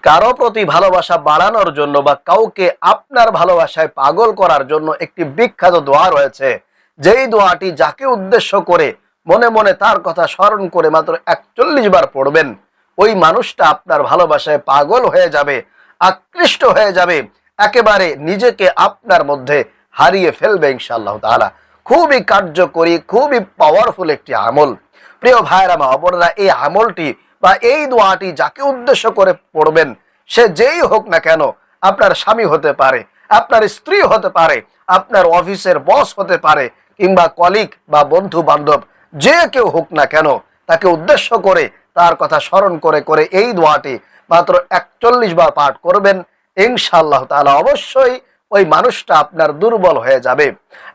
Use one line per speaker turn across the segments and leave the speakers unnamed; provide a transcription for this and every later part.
কারো প্রতি ভালোবাসা বাড়ানোর জন্য বা কাউকে আপনার ভালোবাসায় পাগল করার জন্য একটি বিখ্যাত দোয়া রয়েছে, যেই দোয়াটি যাকে উদ্দেশ্য করে মনে মনে তার কথা স্মরণ করে মাত্র 41 বার পড়বেন, ওই মানুষটা আপনার ভালোবাসায় পাগল হয়ে যাবে, আকৃষ্ট হয়ে যাবে, একেবারে নিজেকে আপনার মধ্যে হারিয়ে ফেলবে ইনশাআল্লাহ তাআলা। খুবই কার্যকরী, খুবই পাওয়ারফুল একটি আমল। প্রিয় ভাইরা মা বোনেরা, এই আমলটি বা এই দোয়াটি যাকে উদ্দেশ্য করে পড়বেন, সে যেই হোক না কেন, আপনার স্বামী হতে পারে, আপনার স্ত্রী হতে পারে, আপনার অফিসের বস হতে পারে, কিংবা কলিগ বা বন্ধু বান্ধব, যে কেউ হোক না কেন, তাকে উদ্দেশ্য করে তার কথা স্মরণ করে করে এই দোয়াটি মাত্র 41 বার পাঠ করবেন ইনশাআল্লাহ তাআলা। অবশ্যই ওই মানুষটা আপনার দুর্বল হয়ে যাবে,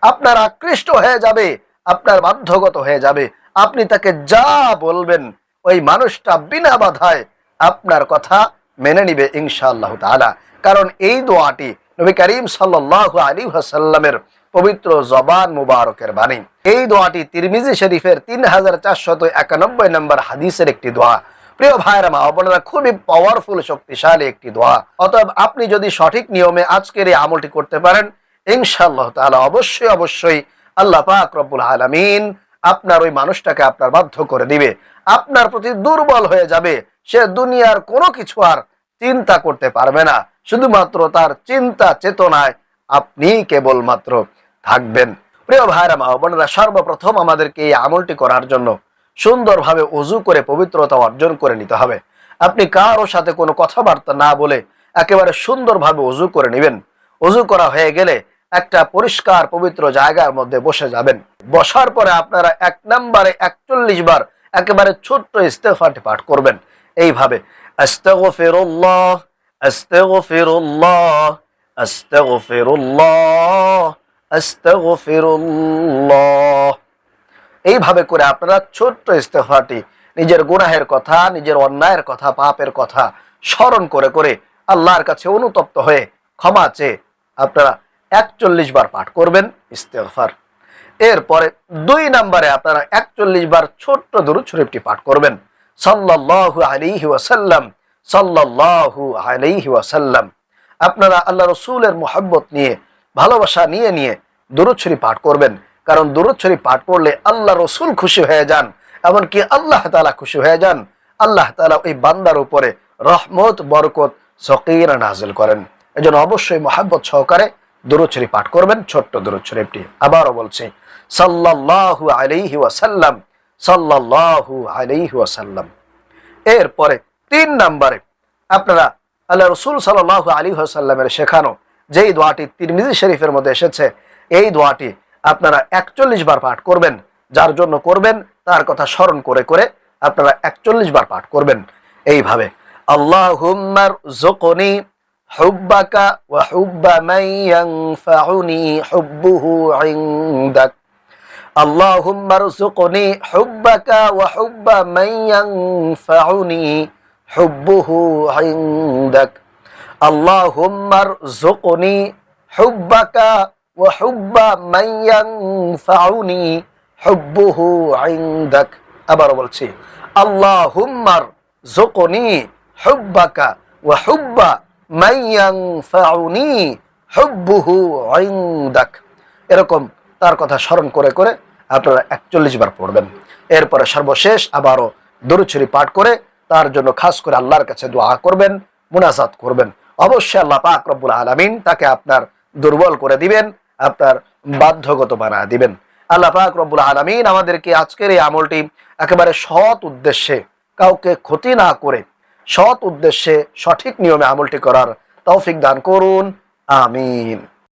আপনার আকৃষ্ট হয়ে যাবে, আপনার বাধ্যগত হয়ে যাবে। আপনি তাকে যা বলবেন ওই মানুষটা বিনা বাধায় আপনার কথা মেনে নিবে ইনশাআল্লাহ তাআলা। কারণ এই দোয়াটি নবী করিম সাল্লাল্লাহু আলাইহি ওয়াসাল্লামের পবিত্র জবান মুবারকের বাণী। এই দোয়াটি তিরমিজি শরীফের 3491 নম্বর হাদিসের একটি দোয়া। প্রিয় ভাইরা মা বোনেরা, খুবই পাওয়ারফুল, শক্তিশালী একটি দোয়া। অতএব আপনি যদি সঠিক নিয়মে আজকের এই আমলটি করতে পারেন ইনশাআল্লাহ তাআলা, অবশ্যই অবশ্যই আল্লাহ পাক রব্বুল আলামিন আপনার ওই মানুষটাকে আপনার বাধ্য করে দিবে, আপনার প্রতি দুর্বল হয়ে যাবে। সে দুনিয়ার কোনো কিছু আর চিন্তা করতে পারবে না, শুধুমাত্র তার চিন্তা চেতনায় আপনি কেবলমাত্র থাকবেন। প্রিয় ভাইরা মা বোনেরা, সর্বপ্রথম আমাদেরকে এই আমলটি করার জন্য সুন্দরভাবে ওযু করে পবিত্রতা অর্জন করে নিতে হবে। আপনি কারোর সাথে কোনো কথাবার্তা না বলে একেবারে সুন্দরভাবে ওযু করে নেবেন। ওযু করা হয়ে গেলে একটা পরিষ্কার পবিত্র জায়গার মধ্যে বসে যাবেন। বসার পরে আপনারা 1 নম্বরে 41 বার একেবারে ছোট্ট ইস্তেগফারটি পাঠ করবেন এইভাবে, আস্তাগফিরুল্লাহ আস্তাগফিরুল্লাহ আস্তাগফিরুল্লাহ আস্তাগফিরুল্লাহ। এইভাবে করে আপনারা ছোট্ট ইস্তেগফারটি নিজের গুনাহের কথা, নিজের অন্যায়ের কথা, পাপের কথা স্মরণ করে করে আল্লাহর কাছে অনুতপ্ত হয়ে ক্ষমা চেয়ে আপনারা 41 বার পাঠ করবেন ইস্তেগফার। এরপরে 2 নম্বরে আপনারা 41 বার ছোট্ট দুরূদ শরীফটি পাঠ করবেন, সাল্লাল্লাহু আলাইহি ওয়াসাল্লাম সাল্লাল্লাহু আলাইহি ওয়াসাল্লাম। আপনারা আল্লাহ রাসূলের মুহাব্বত নিয়ে, ভালোবাসা নিয়ে নিয়ে দুরূদ শরীফ পাঠ করবেন। কারণ দুরূদ শরীফ পাঠ করলে আল্লাহ রাসূল খুশি হয়ে যান, এমনকি আল্লাহ তাআলা খুশি হয়ে যান। আল্লাহ তাআলা ওই বান্দার উপরে রহমত, বরকত, সকিনা নাযিল করেন। এজন্য অবশ্যই মুহাব্বত সহকারে দুরূদ শরীফ পাঠ করবেন, ছোট্ট দুরূদ শরীফটি। আবারও বলছি, সাল্লাল্লাহু আলাইহি ওয়াসাল্লাম সাল্লাল্লাহু আলাইহি ওয়াসাল্লাম। এরপরে 3 নম্বরে আপনারা আল্লাহ রাসূল সাল্লাল্লাহু আলাইহি ওয়াসাল্লামের শেখানো যেই দোয়াটি তিরমিজি শরীফের মধ্যে এসেছে, এই দোয়াটি আপনারা 41 বার পাঠ করবেন। যার জন্য করবেন তার কথা স্মরণ করে করে আপনারা 41 বার পাঠ করবেন এইভাবে, আল্লাহুম্মা রযুকনি হুব্বাকা ওয়া হুব্বা মান ইয়ানফাউনি হুব্বুহু ইনদাক। আল্লাহুম্মা রযুকনি হুব্বাকা ওয়া হুব্বা মান ইয়ানফাউনি হুব্বুহু ইনদাক। আল্লাহুম্মা রযুকনি হুব্বাকা ওয়া হুব্বা মান ইয়ানফাউনি হুব্বুহু ইনদাক। আবারও বলছি, আল্লাহুম্মা রযুকনি হুব্বাকা ওয়া হুব্বা মান ইয়ানফাউনি হুব্বুহু ইনদাক। এরকম তার কথা স্মরণ করে করে আপনারা 41 বার পড়বেন। এরপরে সর্বশেষ আবারও দুরূদ শরীফ পাঠ করে তার জন্য খাস করে আল্লাহর কাছে দোয়া করবেন, মুনাজাত করবেন। অবশ্যই আল্লাহ পাক রব্বুল আলামিন তাকে আপনার দুর্বল করে দিবেন, আপনার বাধ্যগত বানায় দিবেন। আল্লাহ পাক রব্বুল আলামিন আমাদেরকে আজকের এই আমলটি একেবারে সৎ উদ্দেশ্যে, কাউকে ক্ষতি না করে সৎ উদ্দেশ্যে সঠিক নিয়মে আমলটি করার তৌফিক দান করুন, আমিন।